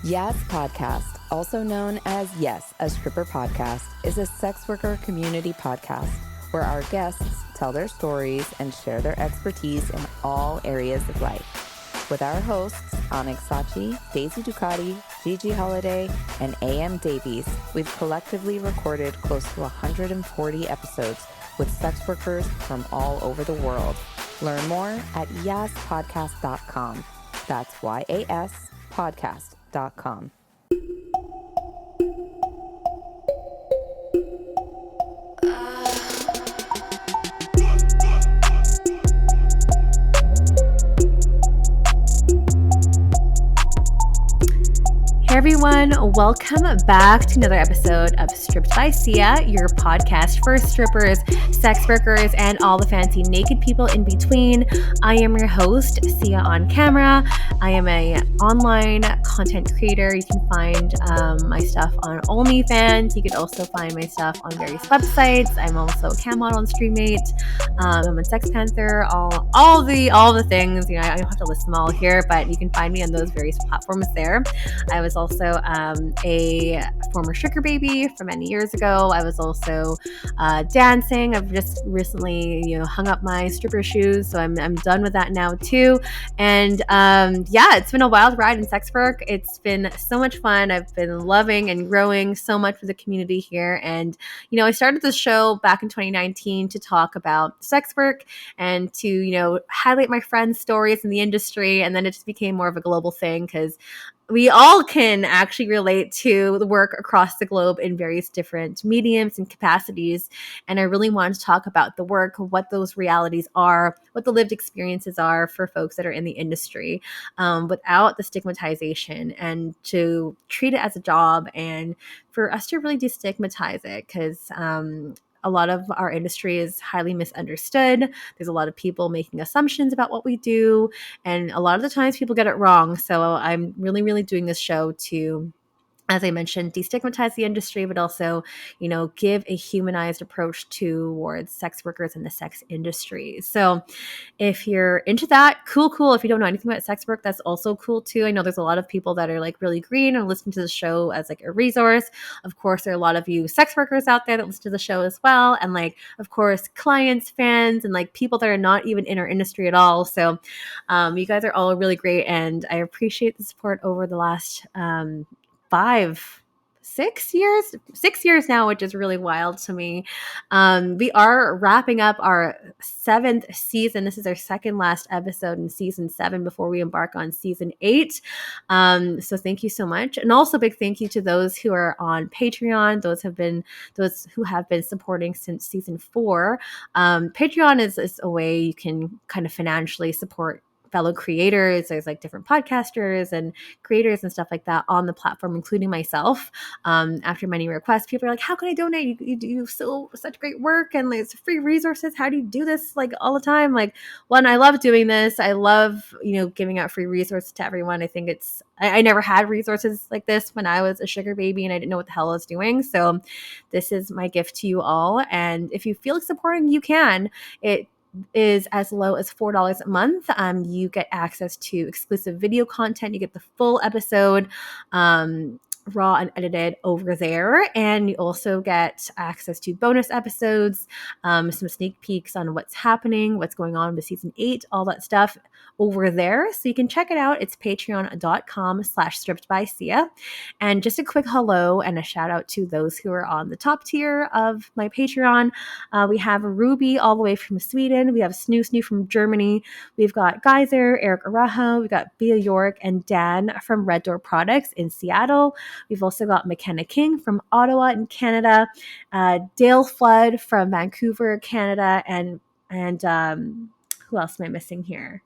Yes Podcast, also known as Yes, a Stripper Podcast, is a sex worker community podcast where our guests tell their stories and share their expertise in all areas of life. With our hosts, Onyx Sachi, Daisy Ducati, Gigi Holiday, and AM Davies, we've collectively recorded close to 140 episodes with sex workers from all over the world. Learn more at yaspodcast.com. That's yaspodcast.com. Hey everyone, welcome back to another episode of Stripped by Sia, your podcast for strippers, sex workers, and all the fancy naked people in between. I am your host, Sia on camera. I am an online content creator. You can find my stuff on OnlyFans. You can also find my stuff on various websites. I'm also a cam model on StreamMate. I'm on Sex Panther, all the things. You know, I don't have to list them all here, but you can find me on those various platforms there. I was also a former sugar baby from many years ago. I was also dancing. I've just recently, hung up my stripper shoes, so I'm done with that now too. And yeah, it's been a wild ride in sex work. It's been so much fun. I've been loving and growing so much with the community here. And I started this show back in 2019 to talk about sex work and to highlight my friends' stories in the industry. And then it just became more of a global thing because we all can actually relate to the work across the globe in various different mediums and capacities. And I really wanted to talk about the work, what those realities are, what the lived experiences are for folks that are in the industry, without the stigmatization, and to treat it as a job and for us to really destigmatize it, because a lot of our industry is highly misunderstood. There's a lot of people making assumptions about what we do, and a lot of the times people get it wrong. So I'm really, really doing this show to, as I mentioned, destigmatize the industry, but also, give a humanized approach towards sex workers in the sex industry. So if you're into that, cool. If you don't know anything about sex work, that's also cool too. I know there's a lot of people that are like really green and listen to the show as like a resource. Of course, there are a lot of you sex workers out there that listen to the show as well. And like, of course, clients, fans, and like people that are not even in our industry at all. So you guys are all really great. And I appreciate the support over the last 6 years now, which is really wild to me. We are wrapping up our 7th season. This is our second last episode in season 7 before we embark on season 8. So thank you so much. And also big thank you to those who are on Patreon, those who have been supporting since season 4. Patreon is a way you can kind of financially support fellow creators. There's like different podcasters and creators and stuff like that on the platform, including myself. After many requests, people are like, how can I donate? You do such great work, and like, it's free resources. How do you do this like all the time? Like, one, I love doing this. I love, giving out free resources to everyone. I think I never had resources like this when I was a sugar baby and I didn't know what the hell I was doing. So this is my gift to you all. And if you feel like supporting, you can. It is as low as $4 a month. You get access to exclusive video content. You get the full episode, raw and edited over there. And you also get access to bonus episodes, some sneak peeks on what's happening, what's going on with season 8, all that stuff over there. So you can check it out. It's patreon.com/strippedbysia. And just a quick hello and a shout out to those who are on the top tier of my Patreon. We have Ruby all the way from Sweden. We have Snoo from Germany. We've got Geyser, Eric Arajo. We've got Bia York and Dan from Red Door Products in Seattle. We've also got McKenna King from Ottawa in Canada, Dale Flood from Vancouver, Canada, and who else am I missing here?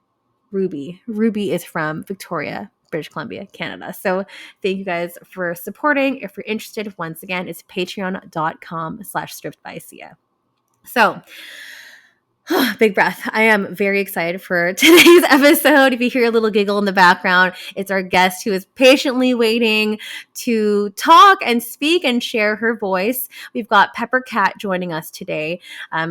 Ruby. Ruby is from Victoria, British Columbia, Canada. So thank you guys for supporting. If you're interested, once again, it's patreon.com/strippedbysia. So Big breath. I am very excited for today's episode. If you hear a little giggle in the background, it's our guest who is patiently waiting to talk and speak and share her voice. We've got Pepper Cat joining us today.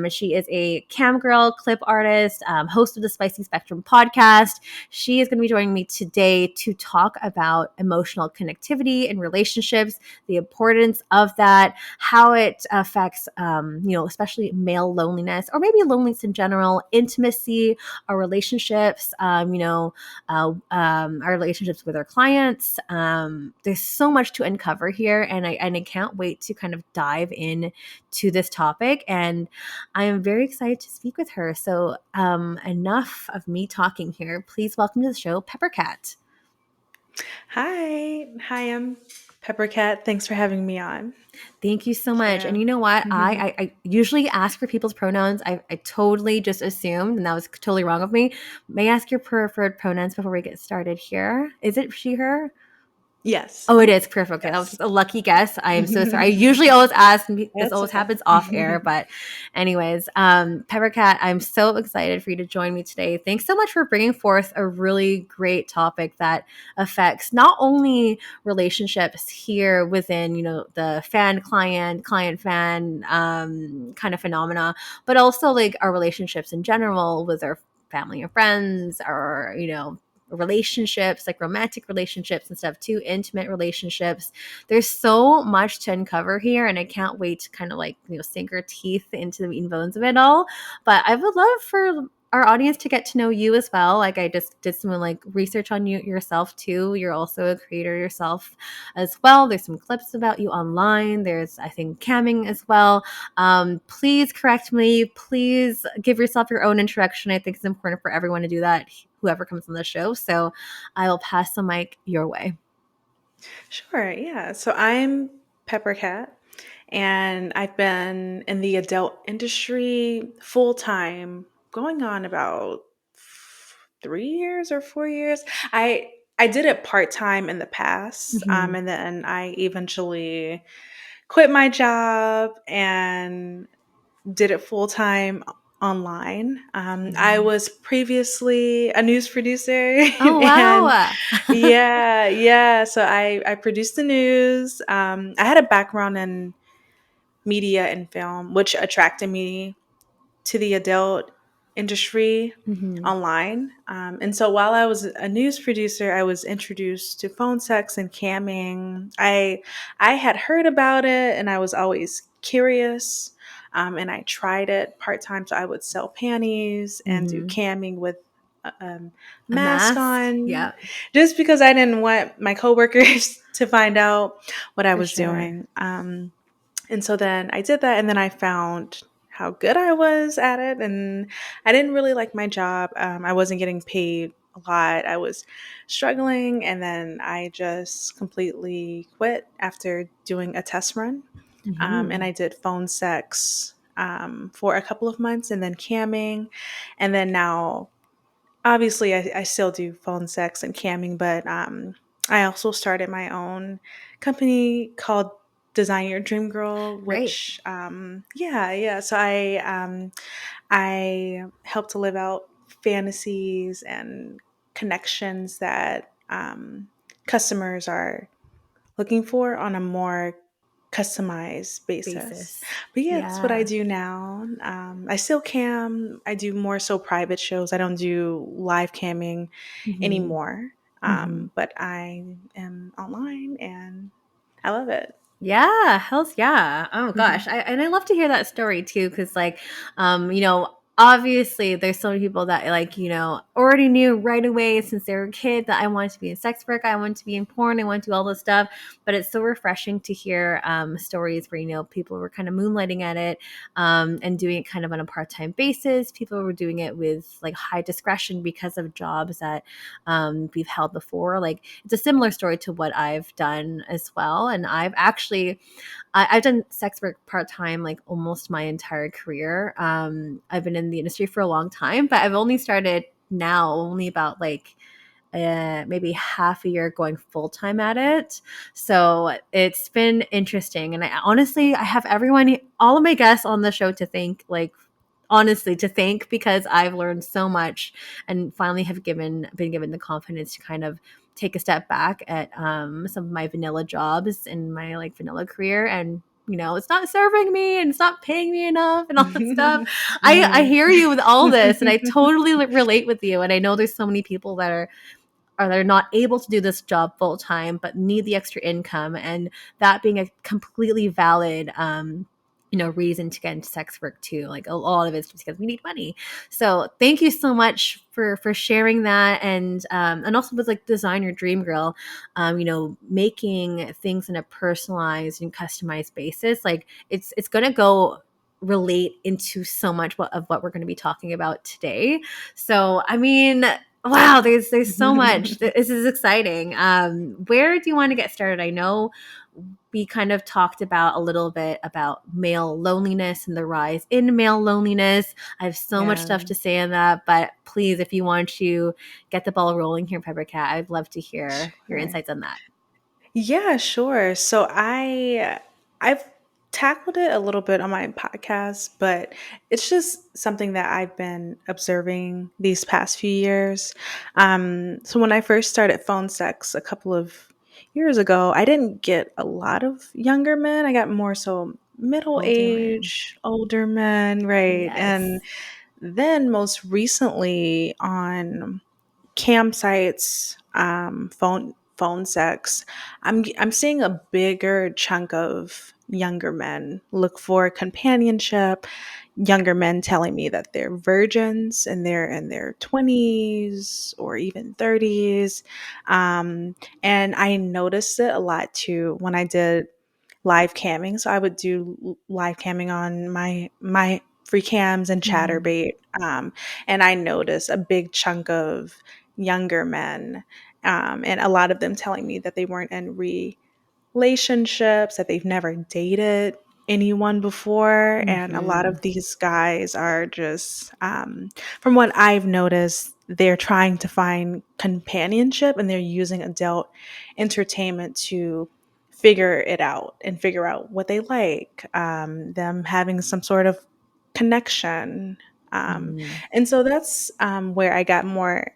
She is a cam girl, clip artist, host of the Spicy Spectrum podcast. She is going to be joining me today to talk about emotional connectivity in relationships, the importance of that, how it affects, especially male loneliness or maybe loneliness in general, intimacy, our relationships, our relationships with our clients. There's so much to uncover here, and I can't wait to kind of dive in to this topic. And I am very excited to speak with her. So enough of me talking here. Please welcome to the show, Pepper Cat. Hi, I'm Peppercat. Thanks for having me on. Thank you so much. And you know what? I usually ask for people's pronouns. I totally just assumed, and that was totally wrong of me. May I ask your preferred pronouns before we get started here? Is it she, her? Yes. Oh, it is perfect. Okay, that was Yes. just a lucky guess. I am so sorry. I usually always ask, and this That's always okay. happens off air. But, anyways, Peppercat, I'm so excited for you to join me today. Thanks so much for bringing forth a really great topic that affects not only relationships here within, the fan client, client fan kind of phenomena, but also like our relationships in general with our family and friends, or relationships, like romantic relationships and stuff, too, intimate relationships. There's so much to uncover here, and I can't wait to kind of like sink our teeth into the meat and bones of it all. But I would love for our audience to get to know you as well. Like, I just did some like research on you yourself too. You're also a creator yourself as well. There's some clips about you online. There's, I think, camming as well. Please correct me. Please give yourself your own introduction. I think it's important for everyone to do that, whoever comes on the show. So I will pass the mic your way. Sure. Yeah. So I'm Peppercat, and I've been in the adult industry full time, going on about 3 years or 4 years. I did it part time in the past, Mm-hmm. and then I eventually quit my job and did it full time online. I Mm-hmm. was previously a news producer, Oh, and wow. yeah. So I produced the news. I had a background in media and film, which attracted me to the adult industry Mm-hmm. online. And so while I was a news producer, I was introduced to phone sex and camming. I had heard about it, and I was always curious. And I tried it part time, so I would sell panties and do Mm-hmm. camming with A mask mask. on, Yeah, just because I didn't want my coworkers to find out what I for was sure. doing. And so then I did that, and then I found how good I was at it, and I didn't really like my job. I wasn't getting paid a lot. I was struggling, and then I just completely quit after doing a test run. And Mm-hmm. I did phone sex for a couple of months, and then camming, and then now obviously I still do phone sex and camming, but I also started my own company called Design Your Dream Girl, Great. which yeah. So I help to live out fantasies and connections that customers are looking for on a more customized basis. Basis. But yeah, that's what I Yeah. do now. I still cam. I do more so private shows. I don't do live camming Mm-hmm. anymore. Mm-hmm. But I am online, and I love it. Yeah, hell's yeah. Oh gosh. I love to hear that story too, because like, obviously there's so many people that like, already knew right away since they were a kid that I wanted to be in sex work, I wanted to be in porn, I wanted to do all this stuff. But it's so refreshing to hear stories where, people were kind of moonlighting at it, and doing it kind of on a part-time basis. People were doing it with like high discretion because of jobs that we've held before. Like, it's a similar story to what I've done as well. And I've done sex work part time like almost my entire career. I've been in the industry for a long time, but I've only started now, only about like maybe half a year going full time at it. So it's been interesting. And I honestly, I have all of my guests on the show to thank, like honestly to thank, because I've learned so much and finally have been given the confidence to kind of take a step back at some of my vanilla jobs in my like vanilla career, and it's not serving me and it's not paying me enough and all that stuff. I Mhm. hear you with all this, and I totally relate with you. And I know there's so many people that are they're not able to do this job full time but need the extra income, and that being a completely valid reason to get into sex work too. Like a lot of it's just because we need money. So thank you so much for sharing that, and also with like Design Your Dream Girl, making things in a personalized and customized basis. Like it's gonna go relate into so much of what we're going to be talking about today. So I mean, wow, there's so much. This is exciting. Where do you want to get started? I know we kind of talked about a little bit about male loneliness and the rise in male loneliness. I have so much Yeah, stuff to say on that, but please, if you want to get the ball rolling here, Pepper Cat, I'd love to hear your sure. insights on that. Yeah, sure. So I've tackled it a little bit on my podcast, but it's just something that I've been observing these past few years. So when I first started phone sex a couple of years ago, I didn't get a lot of younger men. I got more so middle Older man. age, older men, right? And Yes. then most recently on campsites, phone sex, I'm seeing a bigger chunk of younger men look for companionship. Younger men telling me that they're virgins and they're in their 20s or even 30s. And I noticed it a lot too when I did live camming. So I would do live camming on my free cams and Mm. chatterbait. And I noticed a big chunk of younger men, and a lot of them telling me that they weren't in relationships, that they've never dated anyone before. And a lot Mm-hmm. of these guys are just, from what I've noticed, they're trying to find companionship and they're using adult entertainment to figure it out and figure out what they like, them having some sort of connection. Um, Mm. and so that's where I got more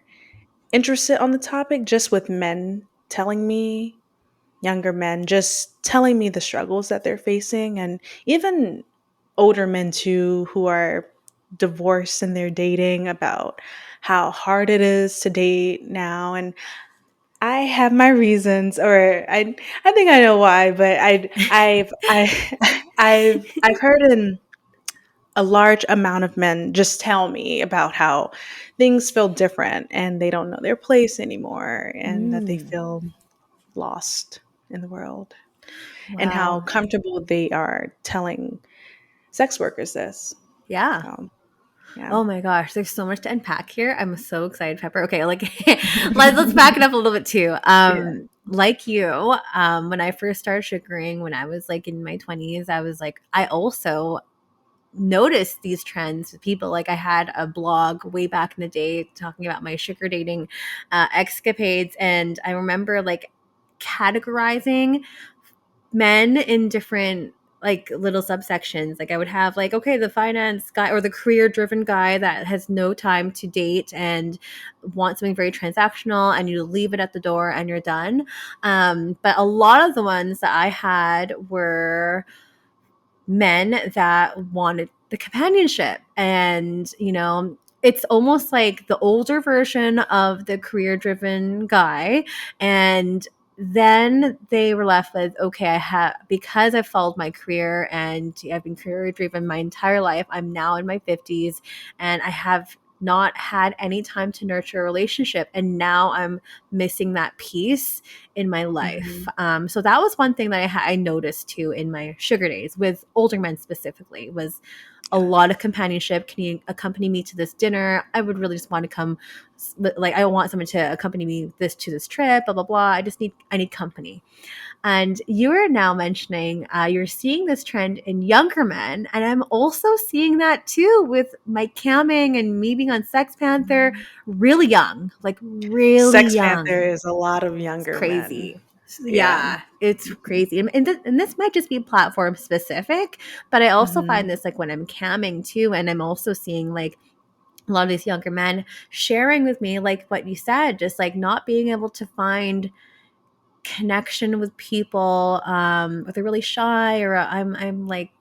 interested on the topic, just with men telling me, younger men just telling me the struggles that they're facing, and even older men too who are divorced and they're dating, about how hard it is to date now. And I have my reasons, or I think I know why, but I've heard a large amount of men just tell me about how things feel different and they don't know their place anymore and that they Mm. feel lost in the world, and how Wow. comfortable they are telling sex workers this. Yeah. So, yeah. Oh my gosh, there's so much to unpack here. I'm so excited, Pepper. Okay, like let's back it up a little bit too. Yeah. Like you, when I first started sugaring when I was like in my 20s, I was like I also noticed these trends with people. Like I had a blog way back in the day talking about my sugar dating escapades, and I remember like categorizing men in different like little subsections. Like I would have like, okay, the finance guy or the career driven guy that has no time to date and wants something very transactional, and you leave it at the door and you're done. But a lot of the ones that I had were men that wanted the companionship. And, it's almost like the older version of the career driven guy. And then they were left with, okay, I have, because I've followed my career and I've been career driven my entire life. I'm now in my 50s and I have not had any time to nurture a relationship. And now I'm missing that piece in my life. Mhm. So that was one thing that I noticed too in my sugar days with older men specifically, was a lot of companionship. Can you accompany me to this dinner? I would really just want to come, like I want someone to accompany me to this trip, blah blah blah. I need company. And you are now mentioning you're seeing this trend in younger men, and I'm also seeing that too with my camming and me being on Sex Panther, Mhm. really young, like really Sex Panther young. is a lot of It's younger men. crazy. Yeah. Yeah, it's crazy. And this might just be platform specific, but I also find Mhm. this like when I'm camming too, and I'm also seeing like a lot of these younger men sharing with me, like what you said, just like not being able to find connection with people, or they're really shy, or I'm like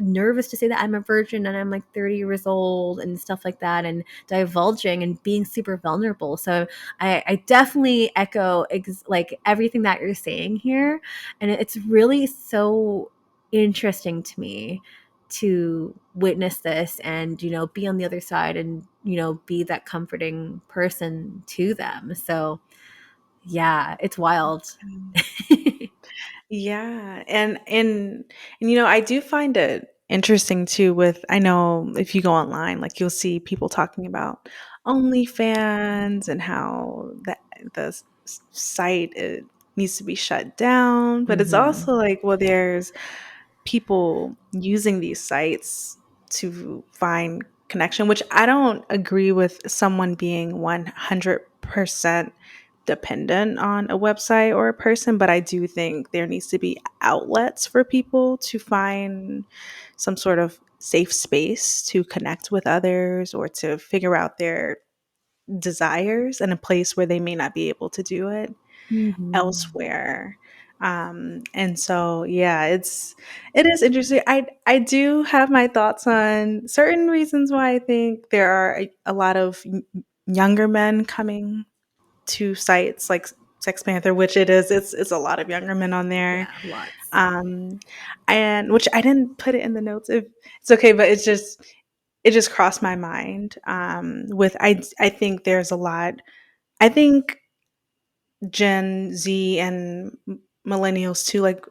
nervous to say that I'm a virgin and I'm like 30 years old and stuff like that, and divulging and being super vulnerable. So I definitely echo like everything that you're saying here. And it's really so interesting to me to witness this and, be on the other side and, be that comforting person to them. So yeah, it's wild. Yeah, and I do find it interesting too with I know if you go online, like you'll see people talking about OnlyFans and how the site it needs to be shut down, but it's Hmm. also like, well, there's people using these sites to find connection, which I don't agree with someone being 100% dependent on a website or a person, but I do think there needs to be outlets for people to find some sort of safe space to connect with others or to figure out their desires in a place where they may not be able to do it Hmm. elsewhere. And so yeah, it is interesting. I do have my thoughts on certain reasons why I think there are a lot of younger men coming to sites like Sex Panther, which it's a lot of younger men on there. Yeah, lots. Um, and which I didn't put it in the notes if it's okay, but it just crossed my mind. With I think there's a lot. I think Gen Z and millennials too. Like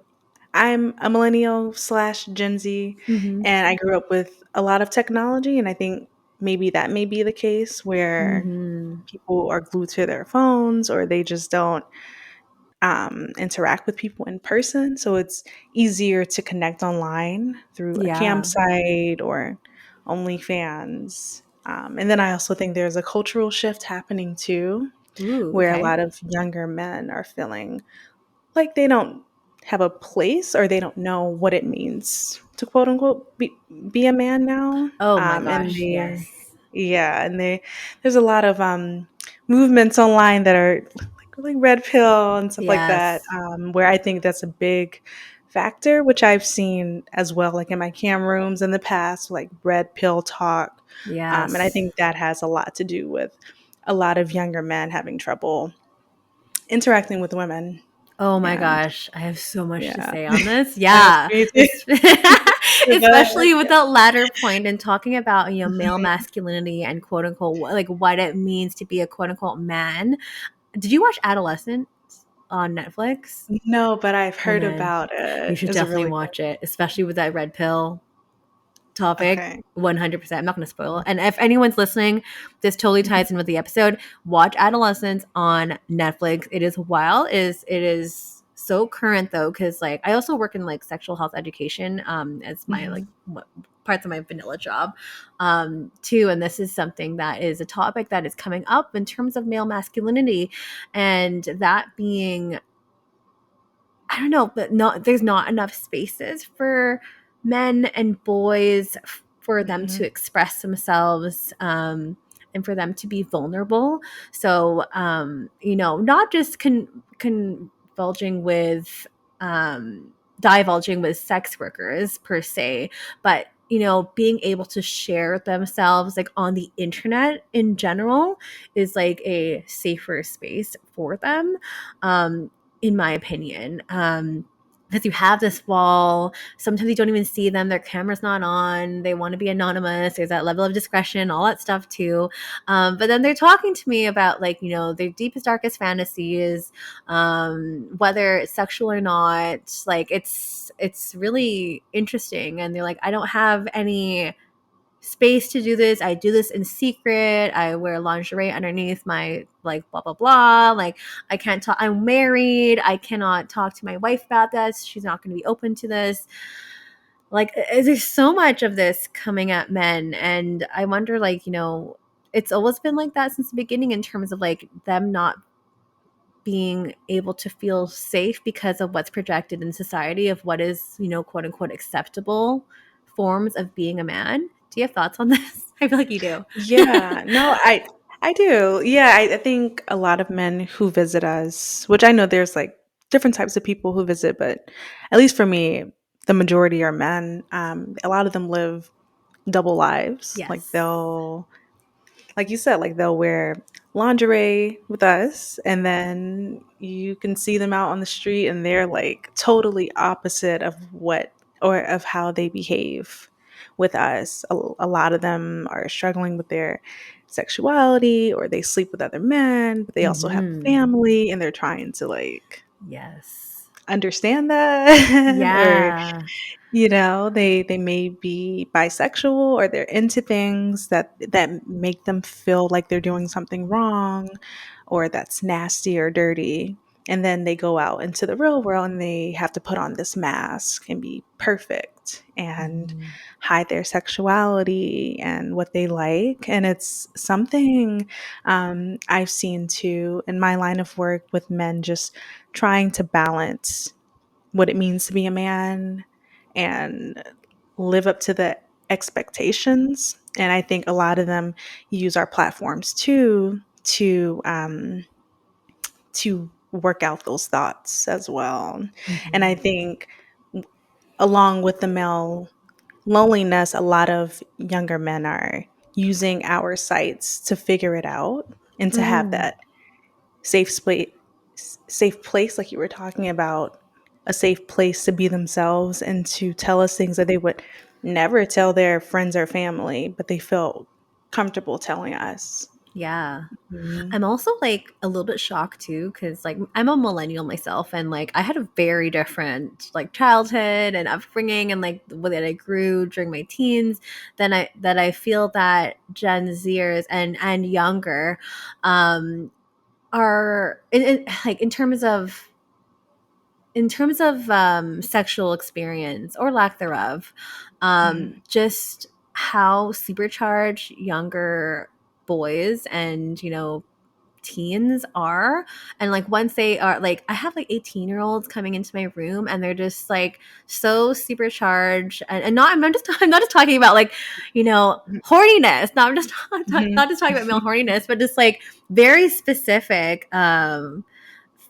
I'm a millennial slash Gen Z, Hmm. and I grew up with a lot of technology, and I think maybe that may be the case where Hmm. people are glued to their phones or they just don't interact with people in person. So it's easier to connect online through a Yeah. campsite or OnlyFans. And then I also think there's a cultural shift happening too, Ooh, where a okay. lot of younger men are feeling like they don't have a place or they don't know what it means to quote unquote be a man now. Oh my And gosh, they, yes. yeah, and there's a lot of movements online that are like red pill and stuff like that, Yes. where I think that's a big factor, which I've seen as well, like in my cam rooms in the past, like red pill talk. And I Yes. think that has a lot to do with a lot of younger men having trouble interacting with women. Oh my And gosh, I have so much to yeah. say on this. Yes, Yeah. me too. Go ahead. Especially with that latter point and talking about, male Mhm. masculinity and quote unquote like what it means to be a quote unquote man. Did you watch Adolescent on Netflix? No, but I've Oh heard man, about you it. should Is it definitely really good? watch it, especially with that red pill topic. Okay. 100%. I'm not going to spoil it. And if anyone's listening, this totally Mhm. ties in with the episode. Watch Adolescence on Netflix. It is wild. It is so current though, because like I also work in like sexual health education as my like Mhm. parts of my vanilla job too. And this is something that is a topic that is coming up in terms of male masculinity, and that being, I don't know, but not there's not enough spaces for men and boys for them to Mhm. express themselves, and for them to be vulnerable. So, not just convulging with divulging with sex workers per se, but being able to share themselves like on the internet in general is like a safer space for them. In my opinion. Because you have this wall. Sometimes you don't even see them. Their camera's not on. They want to be anonymous. There's that level of discretion, all that stuff too. But then they're talking to me about like, their deepest, darkest fantasies, whether it's sexual or not. Like it's really interesting. And they're like, I don't have any space to do this. I do this in secret. I wear lingerie underneath my like blah blah blah. Like I can't talk. I'm married. I cannot talk to my wife about this. She's not going to be open to this. Like there's so much of this coming at men, and I wonder like it's always been like that since the beginning in terms of like them not being able to feel safe because of what's projected in society of what is, quote unquote acceptable forms of being a man. Do you have thoughts on this? I feel like you do. Yeah, no, I do. Yeah, I think a lot of men who visit us, which I know there's like different types of people who visit, but at least for me, the majority are men. A lot of them live double lives. Like Yes. they'll, like you said, like they'll wear lingerie with us, and then you can see them out on the street and they're like totally opposite of what or of how they behave with us. A lot of them are struggling with their sexuality, or they sleep with other men, but they also have a Mm-hmm. family and they're trying to like Yes. understand that or Yeah. they may be bisexual, or they're into things that make them feel like they're doing something wrong or that's nasty or dirty. And then they go out into the real world and they have to put on this mask and be perfect and Mm-hmm. hide their sexuality and what they like. And it's something I've seen too in my line of work with men, just trying to balance what it means to be a man and live up to the expectations. And I think a lot of them use our platforms too to work out those thoughts as well. And I Mm-hmm. think along with the male loneliness, a lot of younger men are using our sites to figure it out and to have Mm. that safe place, like you were talking about, a safe place to be themselves and to tell us things that they would never tell their friends or family, but they felt comfortable telling us. Yeah. Mhm. I'm also like a little bit shocked too, because like I'm a millennial myself, and like I had a very different like childhood and upbringing, and like the way that I grew during my teens. Then I feel that Gen Zers and younger, are like in terms of sexual experience or lack thereof, Mhm. just how supercharged younger boys and teens are. And like once they are like, I have like 18-year-olds coming into my room and they're just like so supercharged, and not I'm not just talking about like horniness, not I'm just Mhm. not just talking about male horniness, but just like very specific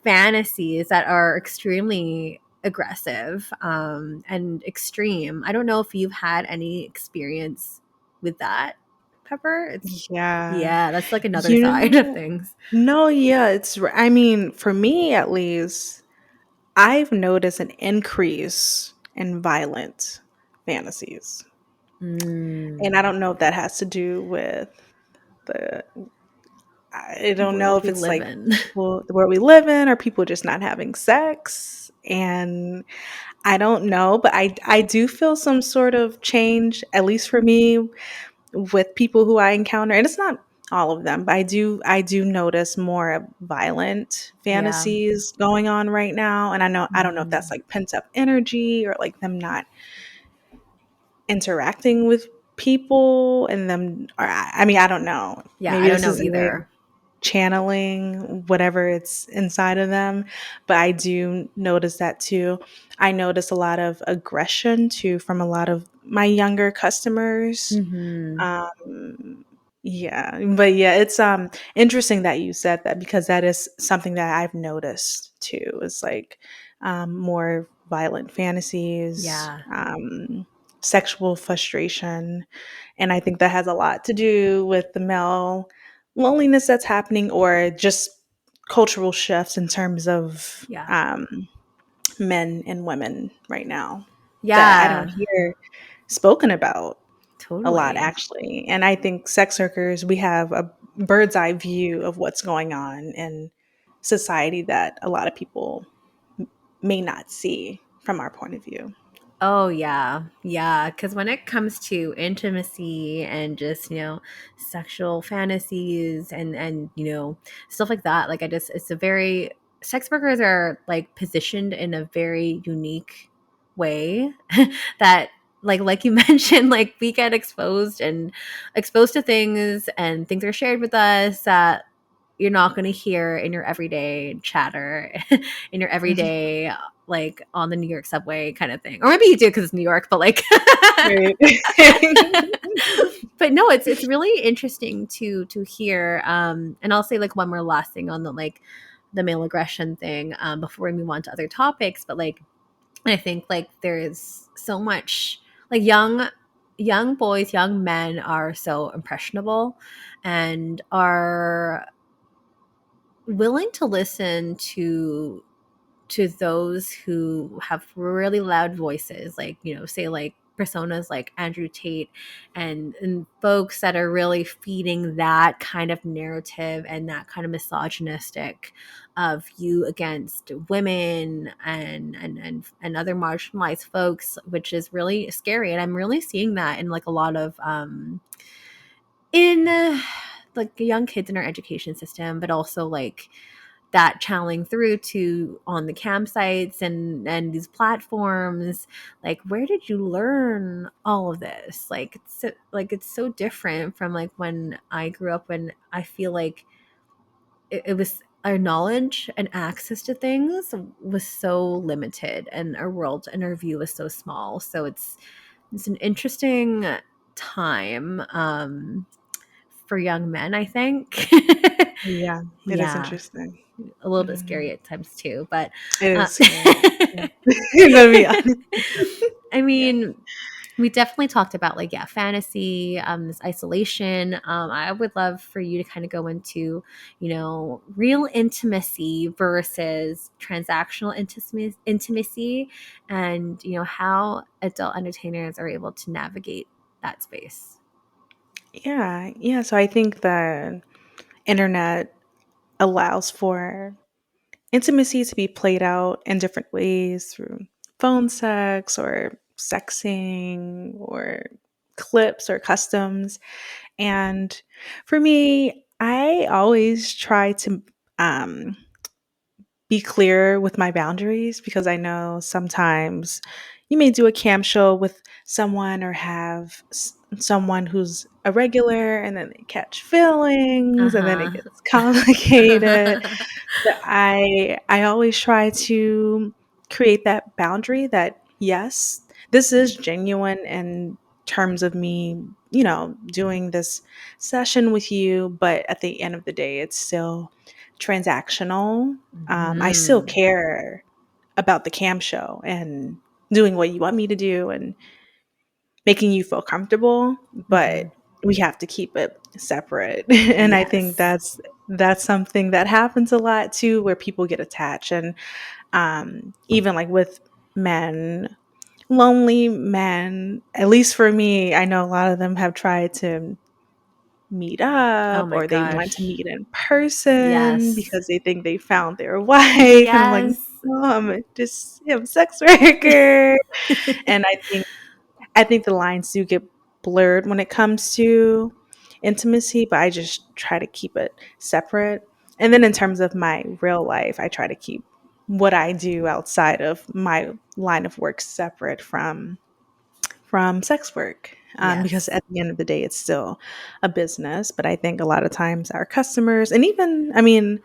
fantasies that are extremely aggressive, and extreme. I don't know if you've had any experience with that, Pepper. It's Yeah. Yeah, that's like another You side of know, things. no, yeah, I mean, for me at least, I've noticed an increase in violent fantasies. And I Mm, don't know if that has to do with the I don't know world if we it's live like in. people the world we live in, or people just not having sex. And I don't know, but I do feel some sort of change, at least for me, with people who I encounter. And it's not all of them, but I do notice more violent Yeah. fantasies going on right now. And I don't know if that's Mm, like pent up energy or like them not interacting with people and them, or I mean, I don't know. yeah, I Maybe don't this know is a way of either. channeling whatever it's inside of them, but I do notice that too. I notice a lot of aggression too from a lot of my younger customers. Mm-hmm. Yeah, but yeah, it's interesting that you said that, because that is something that I've noticed too. It's like more violent fantasies, Yeah. sexual frustration, and I think that has a lot to do with the male loneliness that's happening, or just cultural shifts in terms of Yeah. men and women right now that I don't Yeah. hear spoken about a lot, Totally. actually. And I think sex workers, we have a bird's eye view of what's going on in society that a lot of people may not see from our point of view. Oh yeah, yeah. Because when it comes to intimacy and just sexual fantasies and stuff like that, like it's a very sex workers are like positioned in a very unique way that like you mentioned, like we get exposed to things and things are shared with us that you're not going to hear in your everyday chatter, in your everyday, like on the New York subway kind of thing. Or maybe you do because it's New York, but like, Right. but no, it's really interesting to hear. And I'll say like one more last thing on the like the male aggression thing before we move on to other topics. But like, I think like there's so much like young boys, young men are so impressionable and are willing to listen to those who have really loud voices, like, you know, say like personas like Andrew Tate and folks that are really feeding that kind of narrative and that kind of misogynistic view against women and other marginalized folks, which is really scary. And I'm really seeing that in like a lot of in like young kids in our education system, but also like that channeling through to on the campsites and these platforms. Like, where did you learn all of this? Like it's so different from like when I grew up, when I feel like it was our knowledge and access to things was so limited and our world and our view was so small. So it's an interesting time for young men, I think. Yeah, it is Yeah, interesting. a little bit Mhm. scary at times too, but It uh, is scary. Yeah. I'm gonna be honest. I Yeah. mean, we definitely talked about like, yeah, fantasy, this isolation. I would love for you to kind of go into, you know, real intimacy versus transactional intimacy, and you know how adult entertainers are able to navigate that space. Yeah, yeah. So I think the internet allows for intimacy to be played out in different ways through phone sex or sexing or clips or customs. And for me, I always try to um, be clear with my boundaries because I know sometimes you may do a cam show with someone or have someone who's a regular and then they catch feelings and then it Uh-huh. gets complicated. But I always try to create that boundary that yes, this is genuine in terms of me, you know, doing this session with you, but at the end of the day, it's still transactional. I still Mhm. care about the cam show and doing what you want me to do and making you feel comfortable, but Mhm. we have to keep it separate. And I think Yes. that's something that happens a lot too, where people get attached. And even like with men, lonely men, at least for me, I know a lot of them have tried to meet Oh up my or they want to gosh. meet in person Yes. because they think they found their wife. And I'm like, Yes. no, I'm a sex worker. And I think the lines do get blurred when it comes to intimacy, but I just try to keep it separate. And then in terms of my real life, I try to keep what I do outside of my line of work separate from sex work, because Yes. at the end of the day, it's still a business. But I think a lot of times our customers, and even, I mean,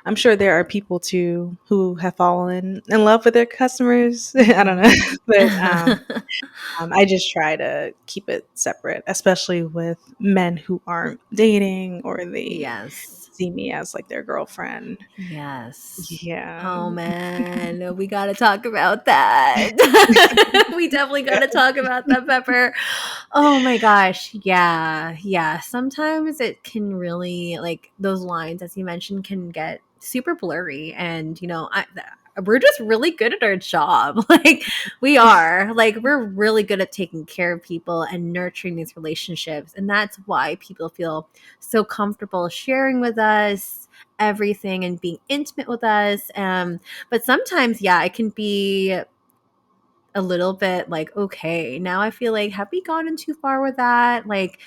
I'm sure there are people too who have fallen in love with their customers. I don't Mhm. know, but I just try to keep it separate, especially with men who aren't dating or they Yes. see me as like their girlfriend. Yes. Yeah. Oh man, we got to talk about that. We definitely got Yeah. to talk about that, Pepper. Oh my gosh. Yeah. Yeah. Sometimes it can really, like, those lines, as you mentioned, can get super blurry. And, you know, we're just really good at our job. Like, we are. Like, we're really good at taking care of people and nurturing these relationships. And that's why people feel so comfortable sharing with us everything and being intimate with us. But sometimes, yeah, it can be a little bit like, okay, now I feel like, have we gone too far with that? Like,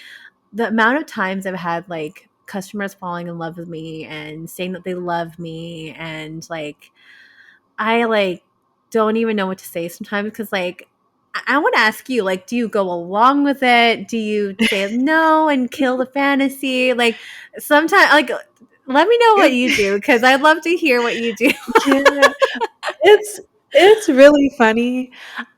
the amount of times I've had like customers falling in love with me and saying that they love me, and like, I like don't even know what to say sometimes, because like, I want to ask you, like, do you go along with it? Do you say no and kill the fantasy? Like, sometimes, Let me know what you do because I'd love to hear what you do. Yeah, it's it's really funny.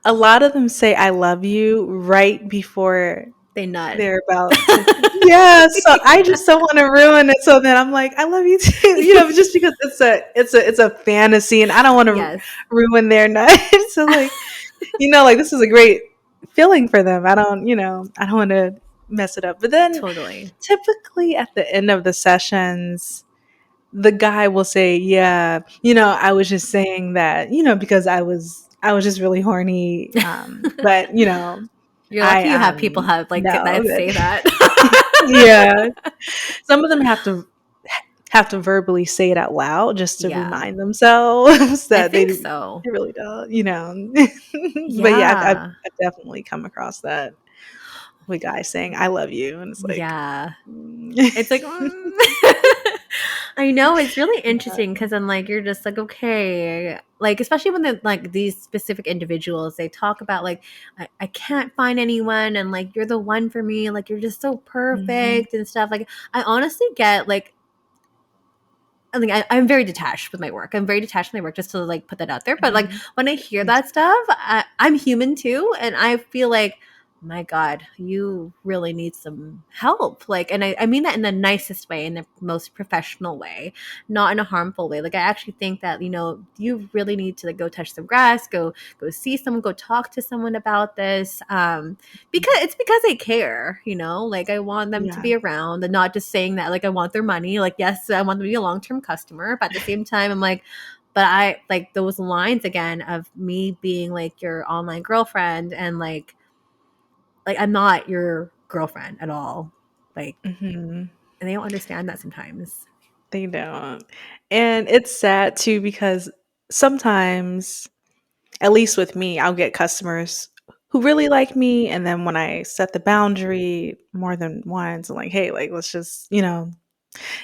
A lot of them say "I love you" right before They nut. they're about to. Yeah, so I just don't want to ruin it. So then I'm like, "I love you too," just because it's a fantasy, and I don't want to Yes, ruin their night. So like, like this is a great feeling for them. I don't want to mess it up. But then totally. typically at the end of the sessions, the guy will say, "Yeah, I was just saying that, because I was just really horny. But You're I lucky you have people have like know that that." say that. Yeah, some of them have to verbally say it out loud just to Yeah, remind themselves I that they think so. really don't, But yeah, I've Yeah, definitely come across that with guys saying "I love you," and it's like, yeah. mm. It's like, I know it's really Yeah. interesting because I'm like, you're just like, okay, like especially when they're like these specific individuals, they talk about like, I can't find anyone, and like you're the one for me, like you're just so Mhm. perfect and stuff. Like I honestly get like I think I'm very detached with my work. I'm very detached with my work just to like put that out there. But like Mhm. when I hear Me too. that stuff, I'm human too. And I feel like, my God, you really need some help. Like, and I mean that in the nicest way, in the most professional way, not in a harmful way. Like I actually think that, you really need to like go touch some grass, go see someone, go talk to someone about this. Because I care, like I want them to Yeah. be around and not just saying that like I want their money. Like, yes, I want them to be a long-term customer, but at the same time, I'm like, but I like those lines again of me being like your online girlfriend and like I'm not your girlfriend at all. Like, Mhm. and they don't understand that sometimes. They don't. And it's sad too because sometimes, at least with me, I'll get customers who really like me, and then when I set the boundary more than once, I'm like, "Hey, like, let's just,"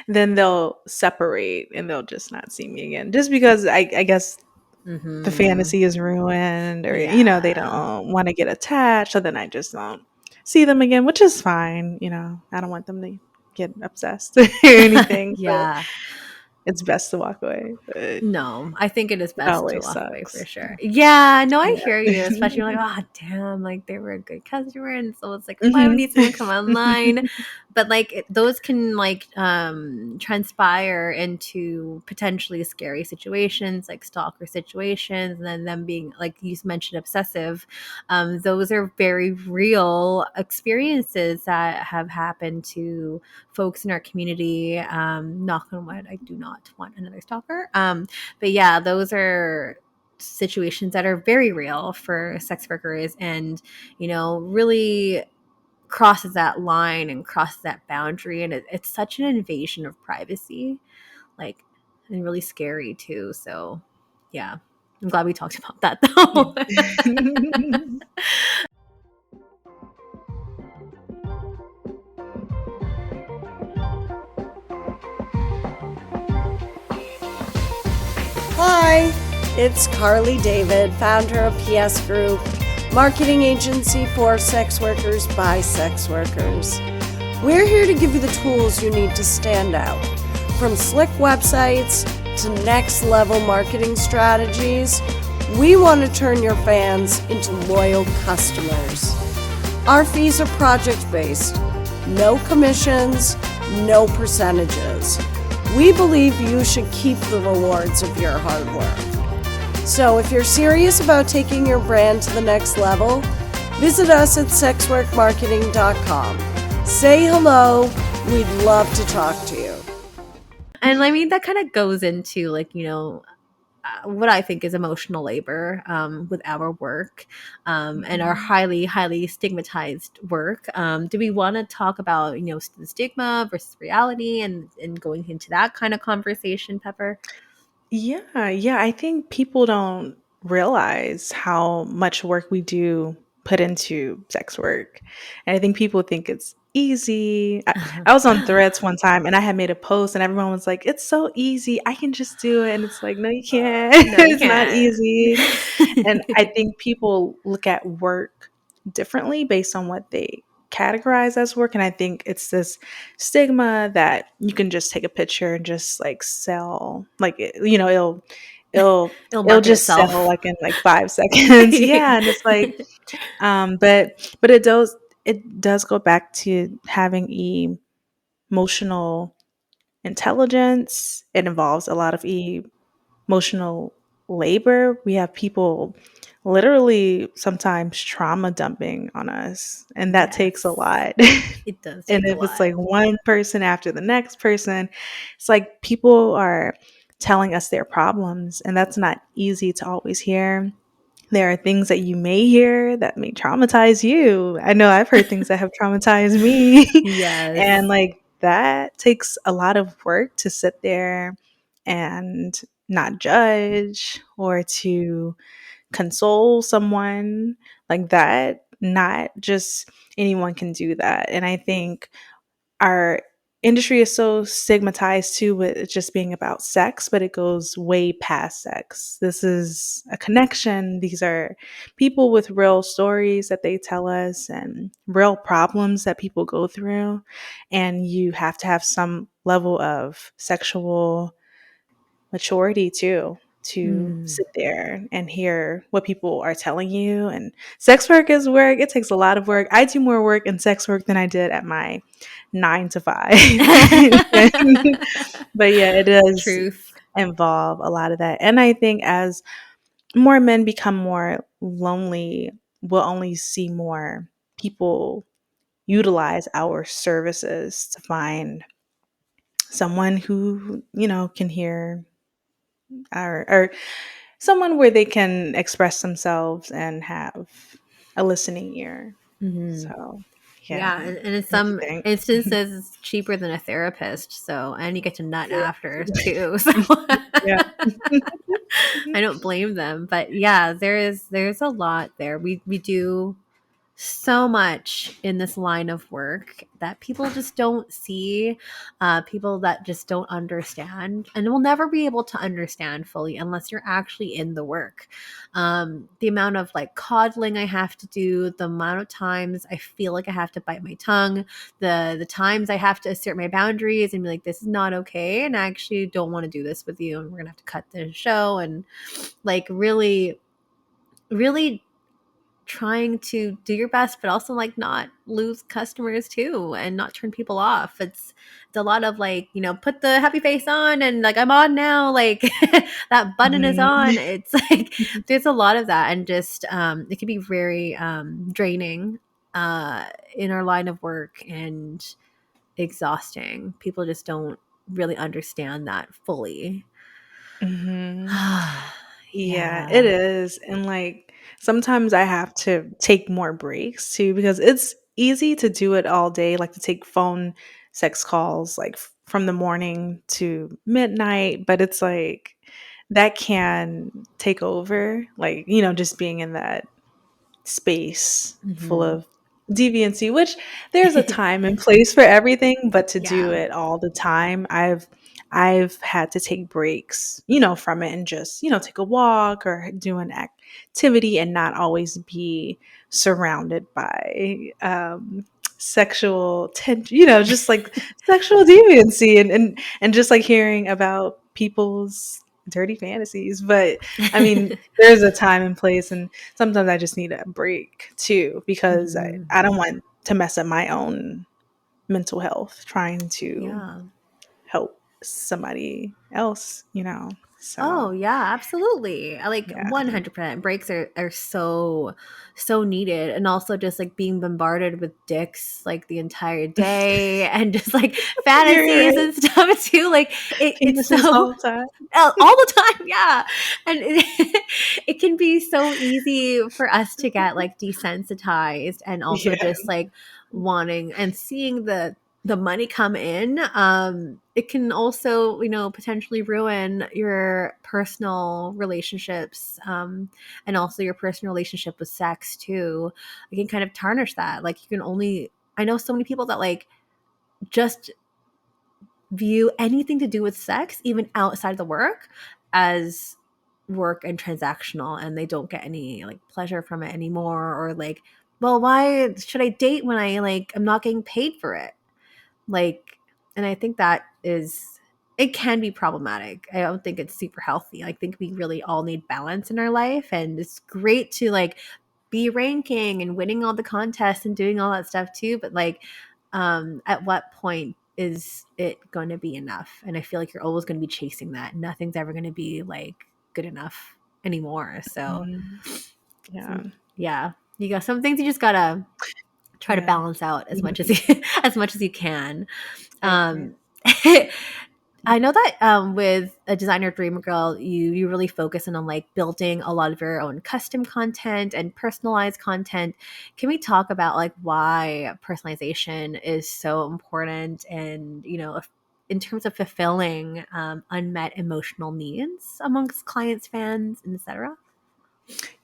then they'll separate and they'll just not see me again. Just because I guess the Mm-hmm. fantasy is ruined, or they Yeah. don't want to get attached, so then I just don't see them again, which is fine. I don't want them to get obsessed or anything, so Yeah. it's best to walk away, but No, I think it is it best to always walk away for sucks. sure. Yeah, no, I hear Yeah. you. Especially you're like, oh damn, like they were a good customer, and so it's like, why would Mhm. need someone come online? But like those can like transpire into potentially scary situations, like stalker situations, and then them being like you mentioned obsessive. Those are very real experiences that have happened to folks in our community. Knock on wood, I do not want another stalker. But yeah, those are situations that are very real for sex workers and, really crosses that line and crosses that boundary. And it's such an invasion of privacy, like, and really scary too. So, yeah, I'm glad we talked about that though. Hi, it's Carly David, founder of PS Group, marketing agency for sex workers by sex workers. We're here to give you the tools you need to stand out. From slick websites to next level marketing strategies, we want to turn your fans into loyal customers. Our fees are project based, no commissions, no percentages. We believe you should keep the rewards of your hard work. So if you're serious about taking your brand to the next level, visit us at sexworkmarketing.com. Say hello. We'd love to talk to you. And I mean, that kind of goes into like, what I think is emotional labor with our work and our Mhm. highly, highly stigmatized work. Do we want to talk about, the stigma versus reality and going into that kind of conversation, Pepper? Yeah, yeah, I think people don't realize how much work we do put into sex work. And I think people think it's easy. I was on Threads one time and I had made a post and everyone was like, "It's so easy. I can just do it." And it's like, "No, you can't. No, you It's not can't. easy." And I think people look at work differently based on what they categorized as work. And I think it's this stigma that you can just take a picture and just like sell, like, it'll, It'll it'll market just sell itself. like in like 5 seconds. Yeah. And it's like, but it does go back to having emotional intelligence. It involves a lot of emotional labor. We have people literally sometimes trauma dumping on us, and that takes a Yes, lot. it does And take a if it's lot. like one person after the next person, it's like people are telling us their problems, and that's not easy to always hear. There are things that you may hear that may traumatize you. I know I've heard things that have traumatized me. And Yes. like that takes a lot of work to sit there and not judge or to console someone like that. Not just anyone can do that. And I think our industry is so stigmatized too with it just being about sex, but it goes way past sex. This is a connection. These are people with real stories that they tell us and real problems that people go through. And you have to have some level of sexual maturity too to Mm. sit there and hear what people are telling you. And sex work is work. It takes a lot of work. I do more work in sex work than I did at my 9 to 5. But yeah, it does Truth. involve a lot of that. And I think as more men become more lonely, we'll only see more people utilize our services to find someone who, can hear or someone where they can express themselves and have a listening ear. Hmm. So, yeah, Yeah, and in what do you some think? instances, it's cheaper than a therapist. So, and you get to nut Yeah. after too. So, Yeah. I don't blame them. But yeah, there's a lot there. We do so much in this line of work that people just don't see, people that just don't understand and will never be able to understand fully unless you're actually in the work. The amount of like coddling I have to do, the amount of times I feel like I have to bite my tongue, the times I have to assert my boundaries and be like, this is not okay, and I actually don't want to do this with you, and we're gonna have to cut the show, and like really, really trying to do your best but also like not lose customers too and not turn people off. It's a lot of like, put the happy face on and like I'm on now, like that button is Mhm. on. It's like there's a lot of that, and just it can be very draining uh in our line of work and exhausting. People just don't really understand that fully. Mhm. Yeah, it Yeah. is. And like sometimes I have to take more breaks too because it's easy to do it all day, like to take phone sex calls like from the morning to midnight, but it's like that can take over, like, just being in that space full Hmm. of deviancy, which there's a time and place for everything, but to do Yeah. it all the time, I've had to take breaks, from it and just, take a walk or do an activity and not always be surrounded by sexual tension, just like sexual deviancy and just like hearing about people's dirty fantasies. But I mean, there's a time and place, and sometimes I just need a break too because I, Hmm. I don't want to mess up my own mental health trying to Yeah. help somebody else, So, Oh yeah, absolutely. I like yeah. 100%. Breaks are so needed, and also just like being bombarded with dicks like the entire day and just like You're fantasies right. and stuff too. Like it's Penises so all the time. all the time, yeah. And it can be so easy for us to get like desensitized and also Yeah. just like wanting and seeing the money come in. It can also, potentially ruin your personal relationships, and also your personal relationship with sex too. It can kind of tarnish that. Like you can only, I know so many people that like just view anything to do with sex, even outside of the work, as work and transactional, and they don't get any like pleasure from it anymore, or like well, why should I date when I'm not getting paid for it? Like, and I think that is, it can be problematic. I don't think it's super healthy. I think we really all need balance in our life, and it's great to be ranking and winning all the contests and doing all that stuff too, but at what point is it going to be enough? And I feel like you're always going to be chasing that. Nothing's ever going to be good enough anymore. So Mhm. Yeah. yeah, you got some things you just gotta try to Yeah. balance out as much as Mhm. you as much as you can. I agree. um I know that with a designer dream girl, you really focus on building a lot of your own custom content and personalized content. Can we talk about why personalization is so important, and in terms of fulfilling unmet emotional needs amongst clients, fans, and etc.?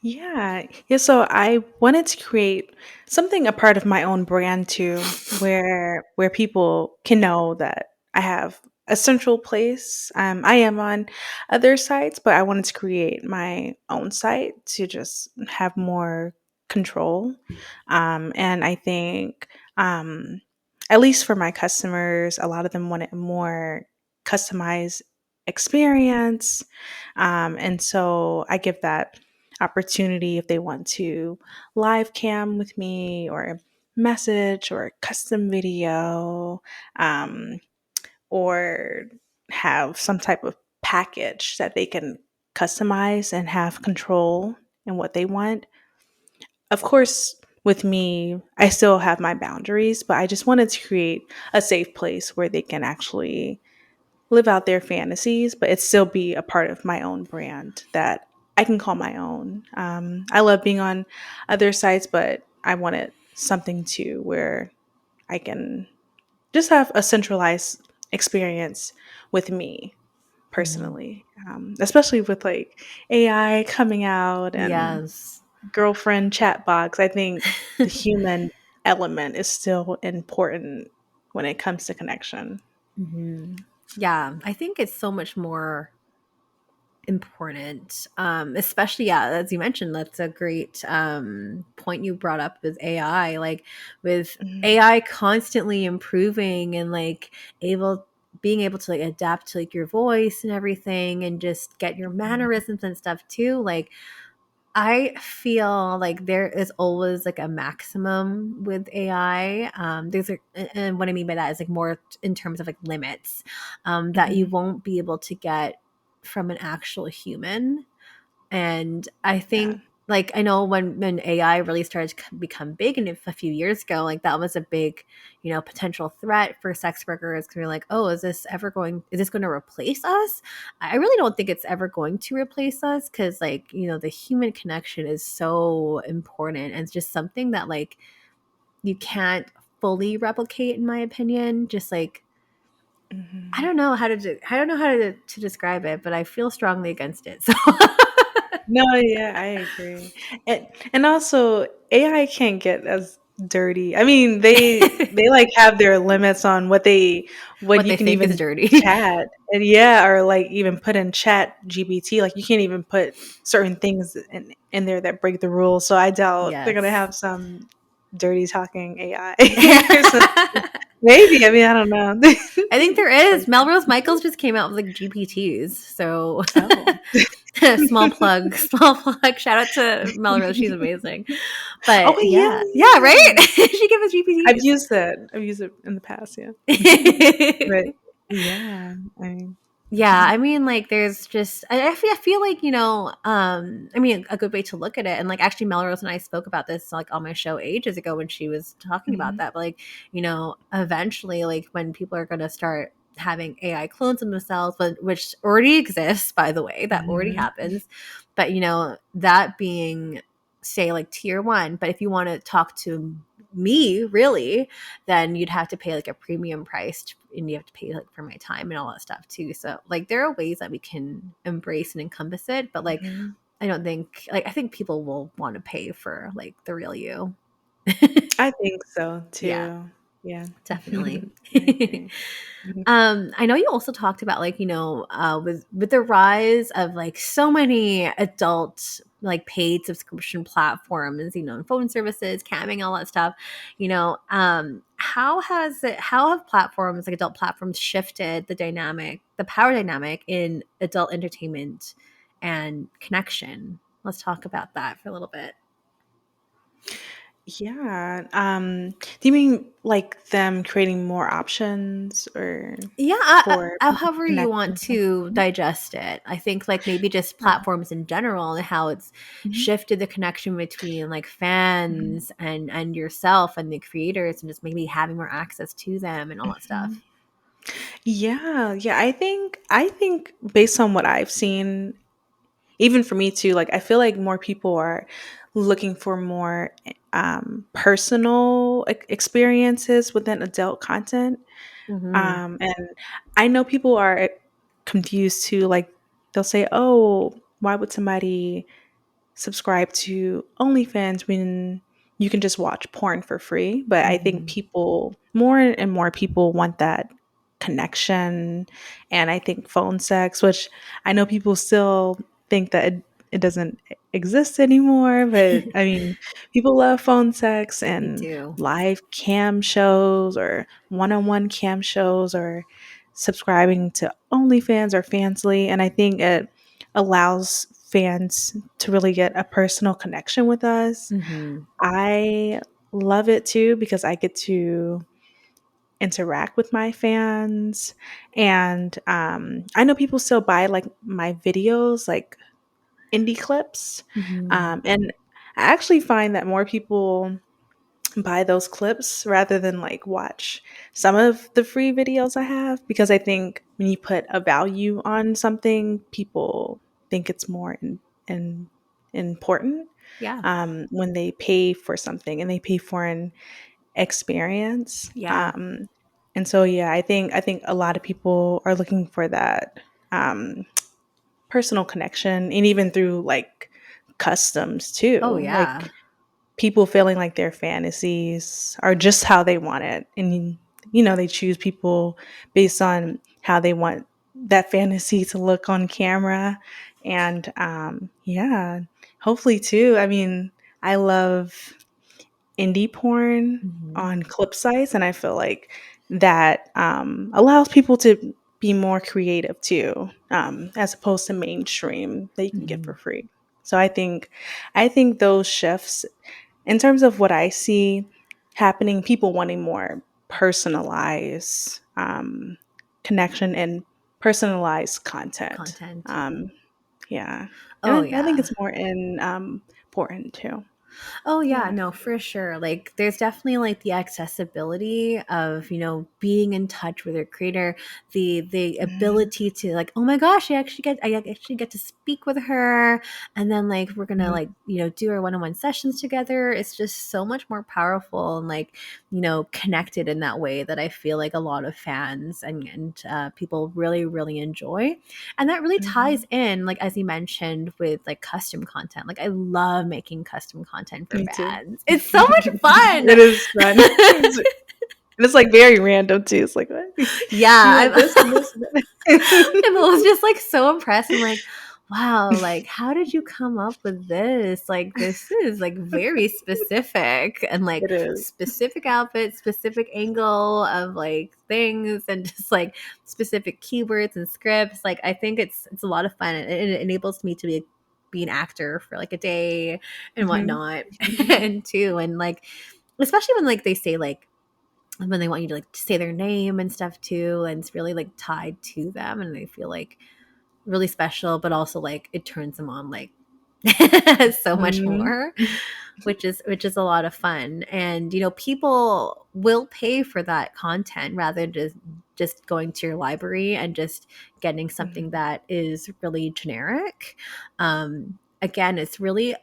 Yeah. Yeah. So I wanted to create something a part of my own brand too, where people can know that I have a central place. I am on other sites, but I wanted to create my own site to just have more control. And I think, at least for my customers, a lot of them want a more customized experience. And so I give that opportunity if they want to live cam with me or message or custom video, um, or have some type of package that they can customize and have control in what they want. Of course, with me, I still have my boundaries, but I just wanted to create a safe place where they can actually live out their fantasies, but it still be a part of my own brand that I can call my own. I love being on other sites, but I wanted something too where I can just have a centralized experience with me Mhm. personally, especially with AI coming out and Yes. girlfriend chat box. I think the human element is still important when it comes to connection. Hmm. Yeah, I think it's so much more important, especially, yeah, as you mentioned. That's a great point you brought up with AI. With Mhm. AI constantly improving and able being able to adapt to your voice and everything, and just get your mannerisms and stuff too. I feel like there is always a maximum with AI. There's and what I mean by that is more in terms of limits that you Mhm. won't be able to get from an actual human. And I Yeah. think, I know when AI really started to become big, and a few years ago, that was a big, potential threat for sex workers. Because we're like, oh, is this going to replace us? I really don't think it's ever going to replace us, because the human connection is so important, and it's just something that you can't fully replicate, in my opinion. Just I Mhm. don't know how to I don't know how to describe it, but I feel strongly against it. So No, yeah, I agree. And also AI can't get as dirty. I mean, they have their limits on what what you they can think is even dirty. chat. And yeah, or even put in chat GBT. You can't even put certain things in there that break the rules. So I doubt they're gonna Yes. have some dirty talking AI or something. Maybe. I mean, I don't know. I think there But is. Melrose Michaels just came out with GPTs. So oh. small plug, small plug. Shout out to Melrose. She's amazing. Oh But yeah, yeah. Yeah, right? yeah. She gave us I've GPTs. used it. I've used it in the past, yeah. But yeah, I mean, Yeah, I mean, there's just I feel like, I mean, a good way to look at it, and actually Melrose and I spoke about this on my show ages ago when she was talking about mhm, that. But eventually, when people are going to start having AI clones of themselves, which already exists, by the way, that already mhm, happens. But that being, say, tier one. But if you want to talk to me, really, then you'd have to pay a premium price, and you have to pay for my time and all that stuff too. So there are ways that we can embrace and encompass it, but mhm. I don't think, I think people will want to pay for the real you. I think so Yeah. too. Yeah. Definitely. I agree. Mhm. I know you also talked about like, with the rise of like so many adult like paid subscription platforms, and phone services, camming, all that stuff, how have platforms like adult platforms shifted the power dynamic in adult entertainment and connection? Let's talk about that for a little bit. Yeah. Do you mean like them creating more options or Yeah, for people to however you connect want with them? to digest it. I think like maybe just Yeah. platforms in general and how it's Mhm, shifted the connection between like mhm, fans and yourself and the creators, and just maybe having more access to them and all that mhm. stuff. Yeah, yeah. I think based on what I've seen, even for me too, like I feel like more people are looking for more personal experiences within adult content. Hmm. And I know people are confused too. Like they'll say, "Oh, why would somebody subscribe to OnlyFans when you can just watch porn for free?" But I think Hmm. people, more and more people want that connection. And I think phone sex, which I know people still think that it doesn't exist anymore, but I mean, people love phone sex They and do. live cam shows or one-on-one cam shows or subscribing to OnlyFans or Fansly. And I think it allows fans to really get a personal connection with us. Hmm. I love it too because I get to interact with my fans. And I know people still buy like my videos, like indie clips. Hmm. And I actually find that more people buy those clips rather than like watch some of the free videos I have, because I think when you put a value on something, people think it's more in important Yeah. when they pay for something and they pay for an experience. Yeah. And so yeah, I think a lot of people are looking for that um, personal connection, and even through like customs Oh too, yeah. like people feeling like their fantasies are just how they want it. And, they choose people based on how they want that fantasy to look on camera. And yeah, hopefully too. I mean, I love indie porn Hmm. on clip sites, and I feel like that allows people to be more creative too, as opposed to mainstream that you can get Hmm. for free. So I think those shifts, in terms of what I see happening, people wanting more personalized connection and personalized content. Content. Um, yeah, and Oh I think yeah. it's more important too. Oh yeah, Yeah. no, for sure. Like there's definitely like the accessibility of, being in touch with your creator, the Mhm, ability to like, oh my gosh, I actually get to speak with her, and then like we're going to mhm, like, do our one-on-one sessions together. It's just so much more powerful and like, connected in that way that I feel like a lot of fans and people really really enjoy. And that really ties mhm. in, like as you mentioned, with like custom content. Like I love making custom content for Me too. fans. It's so much fun. It is fun. And it's like very random too. It's like, what? You Yeah, want this and this and that. I'm always just like so impressed. I'm like, wow, like how did you come up with this? Like this is like very specific and like It is. specific outfit, specific angle of like things and just like specific keywords and scripts. Like I think it's a lot of fun, and it enables me to be an actor for like a day and Mhm. whatnot. And too, and like especially when like they say like when they want you to like say their name and stuff too, and it's really like tied to them and they feel like really special, but also like it turns them on like so much Mhm. more, which is a lot of fun. And people will pay for that content rather than just going to your library and just getting something Mhm. that is really generic. Again, it's really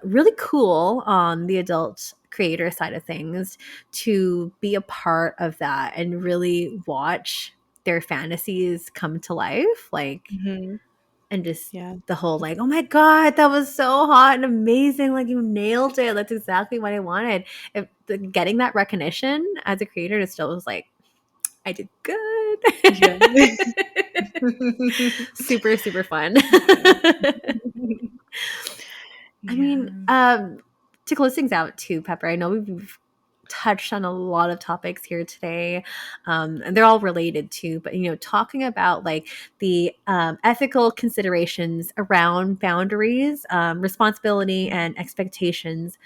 really cool on the adult creator side of things to be a part of that and really watch their fantasies come to life. Like Mhm. and just Yeah. the whole like, oh my God, that was so hot and amazing. Like you nailed it. That's exactly what I wanted. Getting that recognition as a creator to still was like, I did good. Yeah. Super, super fun. I mean, Yeah. to close things out too, Pepper, I know we've touched on a lot of topics here today, and they're all related too, but talking about like the ethical considerations around boundaries, responsibility, and expectations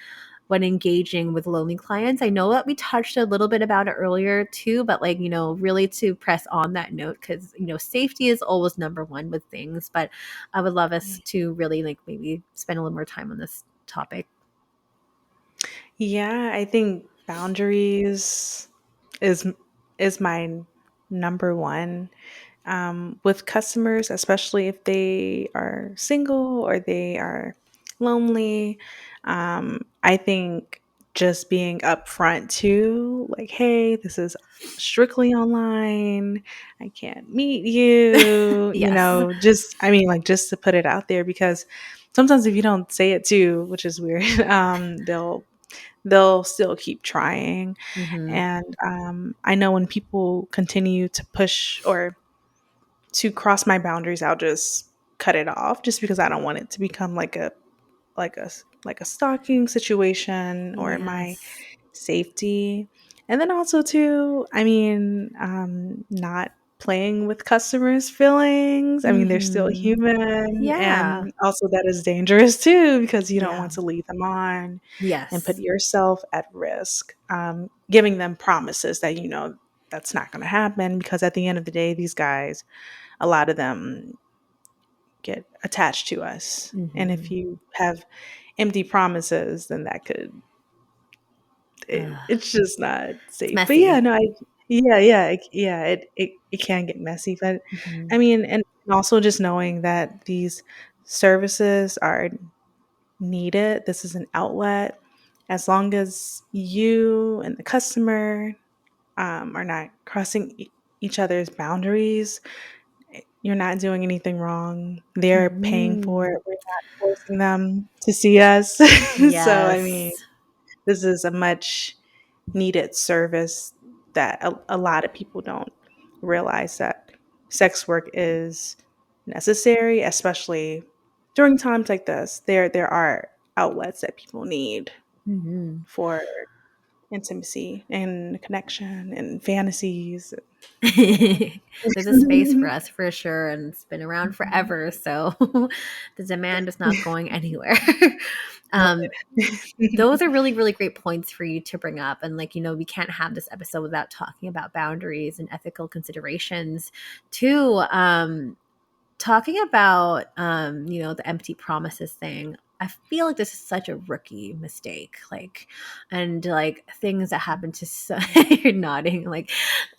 when engaging with lonely clients. I know that we touched a little bit about it earlier too, but like, really to press on that note, because, safety is always number one with things, but I would love us to really like maybe spend a little more time on this topic. Yeah, I think boundaries is is my number one with customers, especially if they are single or they are lonely. I think just being upfront too, like, hey, this is strictly online. I can't meet you, Yes. just, I mean, like, just to put it out there because sometimes if you don't say it too, which is weird, they'll still keep trying. Mm-hmm. And I know when people continue to push or to cross my boundaries, I'll just cut it off just because I don't want it to become like a stalking situation or my Yes. safety. And then also too, I mean, not playing with customers' feelings. I mean, they're still Mm-hmm. human, Yeah. and also that is dangerous too because you don't Yeah. want to lead them on and put Yes. yourself at risk. Giving them promises that that's not going to happen because at the end of the day, these guys, a lot of them get attached to us. And if Mm-hmm. you have empty promises, then that could Ugh. it's just not It's safe. But yeah, messy. no, it can get messy. But Mm-hmm. I mean, and also just knowing that these services are needed. This is an outlet. As long as you and the customer are not crossing each other's boundaries, you're not doing anything wrong. They're paying for Mm-hmm. it. We're not forcing them to see us. So, I mean, Yes. this is a much needed service that a lot of people don't realize that sex work is necessary, especially during times like this. There are outlets that people need Mm-hmm. for intimacy and connection and fantasies. There's a space for us for sure, and it's been around forever. So the demand is not going anywhere. um, those are really, really great points for you to bring up. And like, we can't have this episode without talking about boundaries and ethical considerations too. Talking about the empty promises thing, I feel like this is such a rookie mistake, like, and like things that happen to you're nodding, like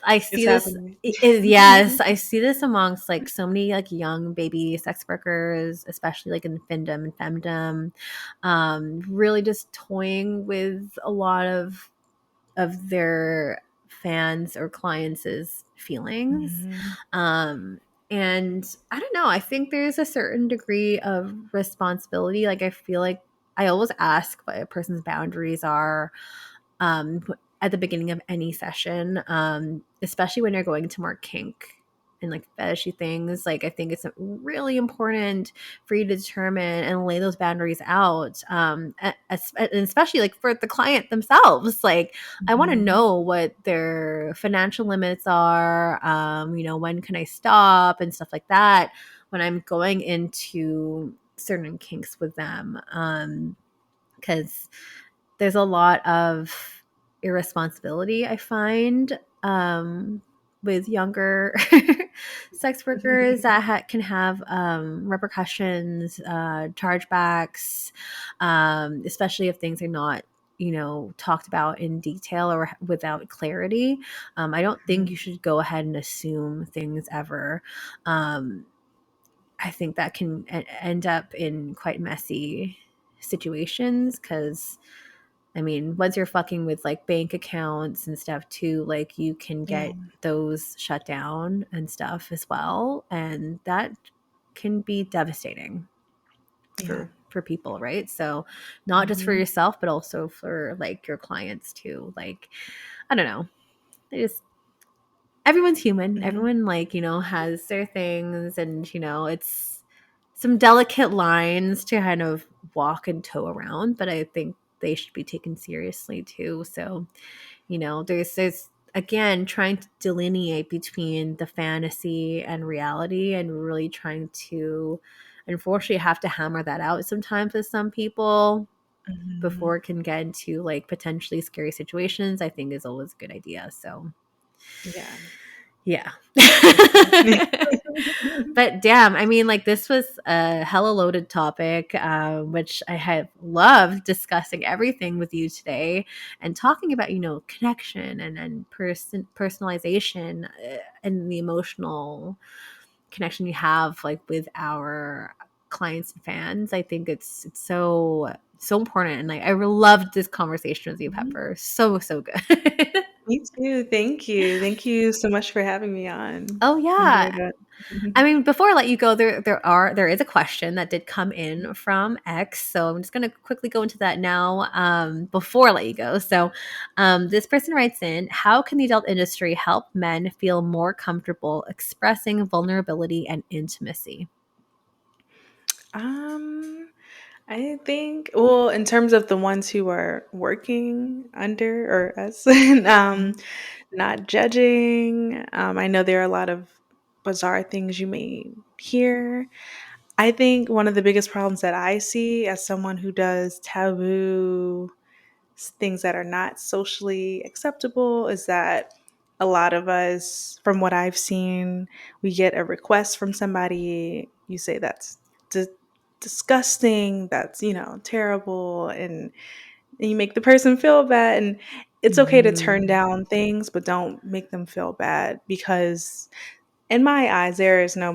I It's see this. happening. Yes, I see this amongst like so many like young baby sex workers, especially like in findom and femdom, really just toying with a lot of their fans or clients' feelings. Mhm. Um, and I don't know, I think there's a certain degree of responsibility. Like, I feel like I always ask what a person's boundaries are at the beginning of any session, especially when you're going to more kink and like fetishy things. Like, I think it's really important for you to determine and lay those boundaries out, and especially like for the client themselves. Like, I want to Mhm. know what their financial limits are, when can I stop and stuff like that when I'm going into certain kinks with them. Because there's a lot of irresponsibility, I find, with younger sex workers that can have repercussions, chargebacks, especially if things are not talked about in detail or without clarity. I don't think you should go ahead and assume things ever. um, I think that can end up in quite messy situations, because I mean, once you're fucking with like bank accounts and stuff too, like you can Yeah. get those shut down and stuff as well. And that can be devastating Yeah. for people, right? So not just for yourself, but also for like your clients too. Like, I don't know. They just everyone's human. Mm-hmm. Everyone like, has their things, and it's some delicate lines to kind of walk and toe around, but I think they should be taken seriously too. So, there's again trying to delineate between the fantasy and reality, and really trying to unfortunately have to hammer that out sometimes with some people Mm-hmm. before it can get into like potentially scary situations. I think is always a good idea. So Yeah. yeah. Definitely. But damn, I mean, like this was a hella loaded topic, which I have loved discussing everything with you today and talking about, connection and personalization, and the emotional connection you have like with our clients and fans. I think it's so important, and like I loved this conversation with you, Mhm. Pepper. So good. Me too. Thank you. Thank you so much for having me on. Oh Enjoyed yeah. it. I mean, before I let you go, there is a question that did come in from X, so I'm just gonna quickly go into that now. Before I let you go, so this person writes in: How can the adult industry help men feel more comfortable expressing vulnerability and intimacy? Um, I think, well, in terms of the ones who are working under or us, Mhm. not judging. I know there are a lot of bizarre things you may hear. I think one of the biggest problems that I see as someone who does taboo things that are not socially acceptable is that a lot of us, from what I've seen, we get a request from somebody, you say that's disgusting, that's, terrible, and you make the person feel bad. And it's okay to turn Mhm. down things, but don't make them feel bad, because in my eyes, there is no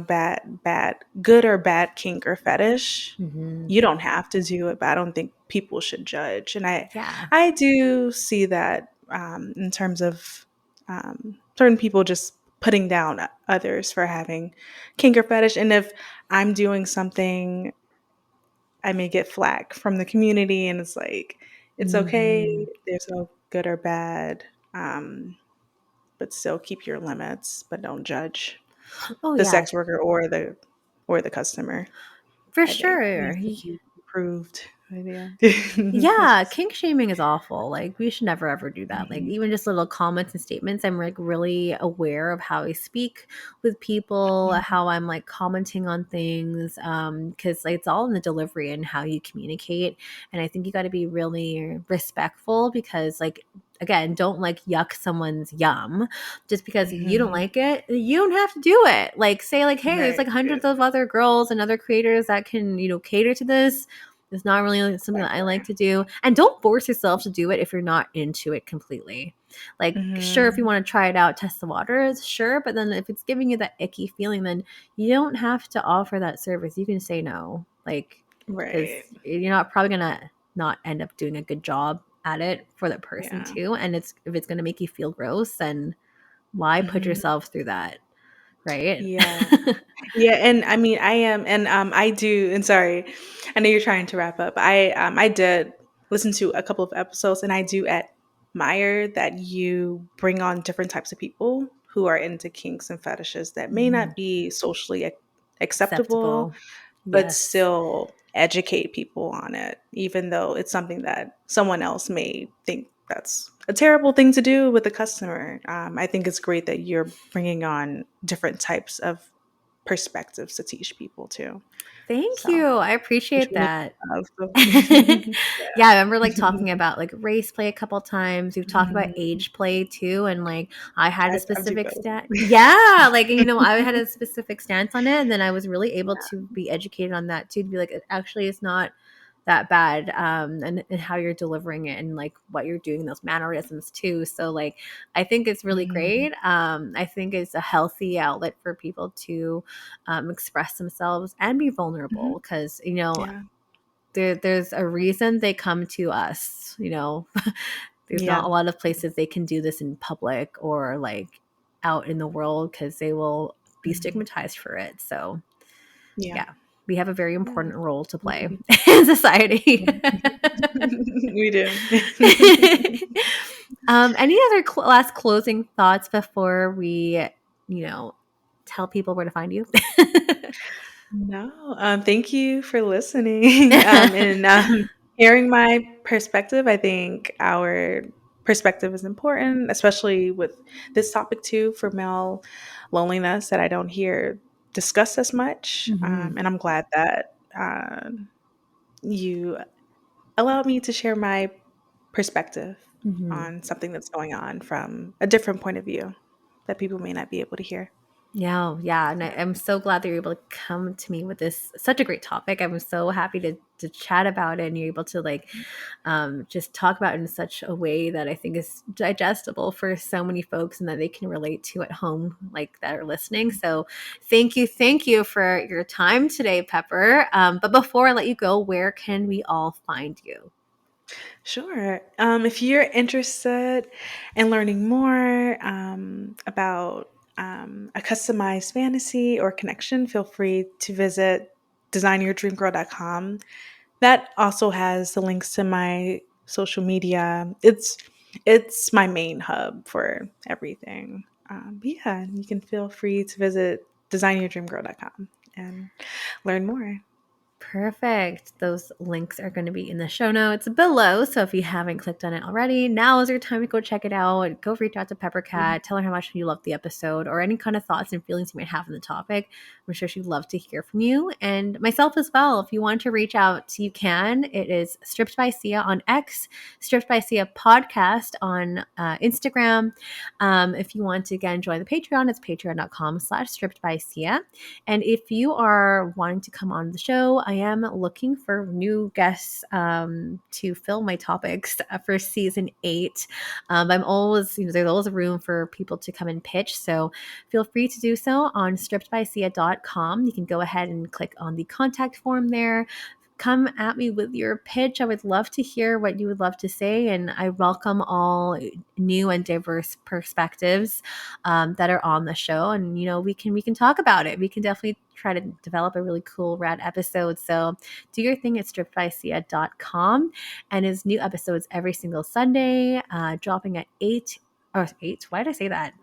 good or bad kink or fetish. Mhm. You don't have to do it, but I don't think people should judge. And I, Yeah. I do see that in terms of certain people just putting down others for having kink or fetish. And if I'm doing something, I may get flack from the community, and it's like it's okay. Mhm. There's no good or bad, um, but still keep your limits, but don't judge Oh the yeah, sex worker or the customer. for I think sure. needs to be improved. But yeah. That's Yeah, just kink shaming is awful. Like we should never ever do that. Like mhm, even just little comments and statements, I'm like really aware of how I speak with people, mhm, how I'm like commenting on things, cuz like it's all in the delivery and how you communicate. And I think you got to be really respectful, because like again, don't like yuck someone's yum just because you don't mhm. like it. You don't have to do it. Like say like, "Hey, there's Right. like Yeah. hundreds of other girls and other creators that can, cater to this. It's not really something that I like Exactly. to do." And don't force yourself to do it if you're not into it completely. Like, sure, if you Mhm. want to try it out, test the waters, sure. But then if it's giving you that icky feeling, then you don't have to offer that service. You can say no. Like, because Right. you're not probably going to not end up doing a good job at it for that person Yeah. too. And if it's going to make you feel gross, then why put Mhm. yourself through that? Right. Yeah. Yeah, and I mean, I am, and I do. And sorry, I know you're trying to wrap up. I did listen to a couple of episodes, and I do admire that you bring on different types of people who are into kinks and fetishes that may Mhm. not be socially acceptable, Acceptable. but Yes. still educate people on it, even though it's something that someone else may think that's a terrible thing to do with a customer. I think it's great that you're bringing on different types of perspectives to teach people too. Thank So, you. I which appreciate we need that. more of. So. Yeah, I remember like talking about like race play a couple times. We've talked about Mhm. age play too, and like I had a I do specific both. stat. Yeah, like I had a specific stance on it, and then I was really able to be educated on that too. To be like, it actually is not that bad, and how you're delivering it and like what you're doing, those mannerisms too. So like I think it's really Mhm. great. I think it's a healthy outlet for people to express themselves and be Mhm. vulnerable, because Yeah. there's a reason they come to us. There's not Yeah. a lot of places they can do this in public or like out in the world, because they will be Mhm. stigmatized for it. So Yeah. Yeah. We have a very important role to play in society. We do. Any other last closing thoughts before we, tell people where to find you? No, thank you for listening and hearing my perspective. I think our perspective is important, especially with this topic too, for male loneliness that I don't hear discussed as much. Mhm. And I'm glad that you allowed me to share my perspective Mhm. on something that's going on from a different point of view that people may not be able to hear. Yeah. And I'm so glad that you're able to come to me with this such a great topic. I'm so happy to chat about it, and you're able to just talk about it in such a way that I think is digestible for so many folks and that they can relate to at home, like that are listening. So thank you for your time today, Pepper. But before I let you go, where can we all find you? Sure. If you're interested in learning more about a customized fantasy or connection, feel free to visit designyourdreamgirl.com. That also has the links to my social media. It's my main hub for everything. But yeah, you can feel free to visit designyourdreamgirl.com and learn more. Perfect. Those links are going to be in the show notes below. So if you haven't clicked on it already, now is your time to go check it out. Go reach out to Peppercat. Tell her how much you loved the episode or any kind of thoughts and feelings you might have on the topic. I'm sure she'd love to hear from you. And myself as well. If you want to reach out, you can. It is Stripped by Sia on X, Stripped by Sia podcast on Instagram. If you want to, again, join the Patreon, it's patreon.com/stripped by Sia. And if you are wanting to come on the show, I am looking for new guests to fill my topics for season 8. I'm always, there's always room for people to come and pitch. So feel free to do so on strippedbysia.com. You can go ahead and click on the contact form there. Come at me with your pitch. I would love to hear what you would love to say, and I welcome all new and diverse perspectives that are on the show. And we can talk about it. We can definitely try to develop a really cool, rad episode. So do your thing at strippedbysia.com, and his new episodes every single Sunday, dropping at 8 or 8. Why did I say that?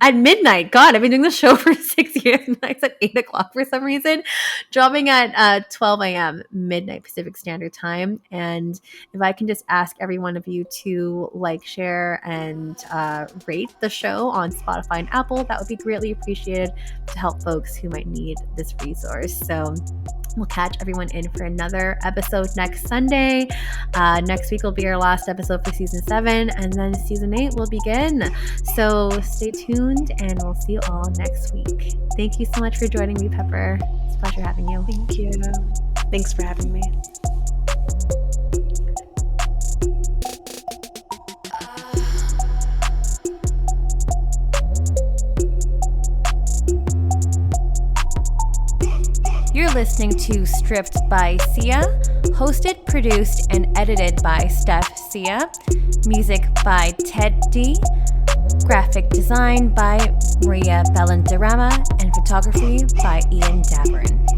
At midnight. God, I've been doing the show for 6 years and I said 8 o'clock for some reason. Dropping at 12 a.m. midnight Pacific Standard Time. And if I can just ask every one of you to like, share, and rate the show on Spotify and Apple, that would be greatly appreciated to help folks who might need this resource. So we'll catch everyone in for another episode next Sunday. Next week will be our last episode for season 7, and then season 8 will begin. So stay tuned, and we'll see you all next week. Thank you so much for joining me, Pepper. It's a pleasure having you. Thank you. Thanks for having me. You're listening to Stripped by Sia, hosted, produced, and edited by Steph Sia. Music by Ted D. Graphic design by Maria Bellanderama, and photography by Ian Dabrin.